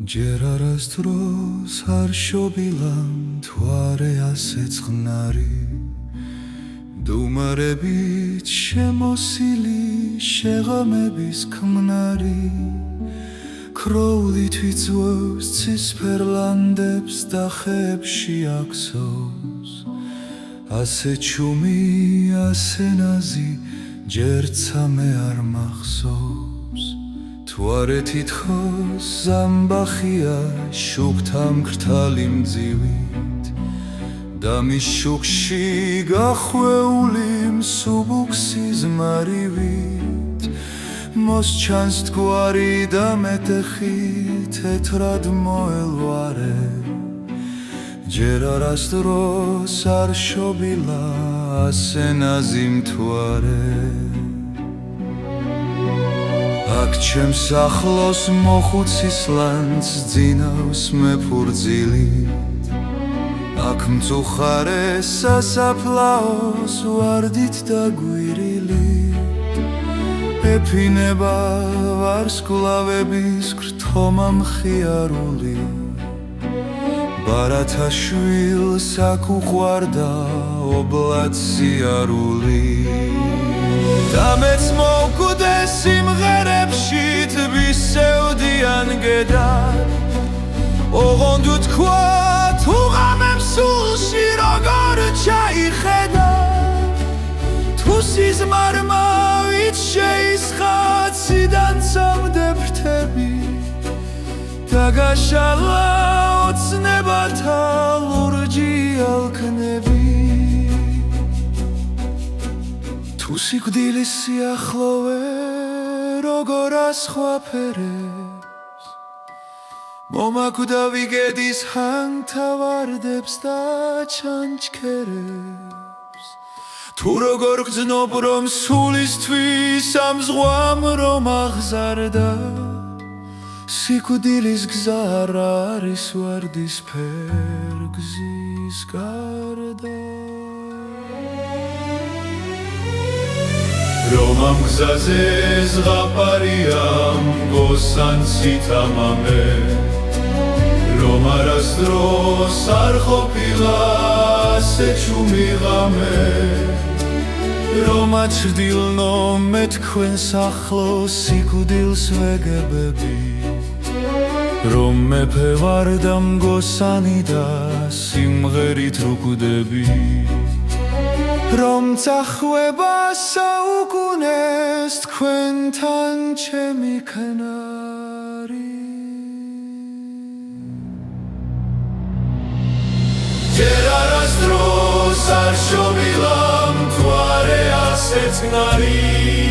ჯერ არასდროს არ შობილამ თვარე ასე წყნარი დუმარებით შემოსილი შეღამების ქმნარი ქროვლით ვიწვევს ცისფერ ლანდებს და ხეებში აქსოვს ასე ჩუმი ასე ნაზი ჯერ ცამე არ მახსოვს თვარე თითქოს ზამბახია შუქთა მკრთალი მძივით და მის შუქში გახვეული მსუბუქი ზმარივით მოსჩანს თგვარი და მეტეხი თეთრად მოელვარე ჯერ არასდროს არ შობილა ასე ნაზი მთვარე აქ ჩემს ახლოს მოხუცის ლანძ ძინავს მეფურძილით აქ მწუხარე სასაფლაოს ვარდით და გვირილით ეფინება ვარსკვლავების გრთომა მხიარული ბარათაშვილს აქ უყვარდა ობლად სიარული და მეც მოვკვდე სიმღერებში თბისევდიან გედარ ოღონდ უთქვა თუ ღამემ სულში როგორ ჩაიხედა თუ სიზმარმავით შეისხა ციდან წამდე ფრთები და გაშალა ოცნებათა ლურჯი ალქნები თუ სიკვდილის სიახლოვე როგორ ასხვაფერებს მომაკვდა ვიგედის ჰანგთავარდებს და ჩანჩქერებს თუ როგორ გრძნობ რომ სულისთვის ამ ზღვამ რომ აღზარდა სიკვდილის გზა არ არის ვარდისფერ გზის გარდა რომ ამ გზაზე ზღაპარია მგოსან ცითამამე რომ არასდროს არ ყოფილა ასე ჩუმი ღამე რომ აჩრდილნო მე თქვენს ახლოს სიკვდილს ვეგებები რომ მეფე ვარ და მგოსანი და სიმღერით რუკვდები რომ წახვება საუკუნეს თქვენთან ჩემი ქნარი ჯერ არასდროს არ შობილა მთვარე ასე წყნარი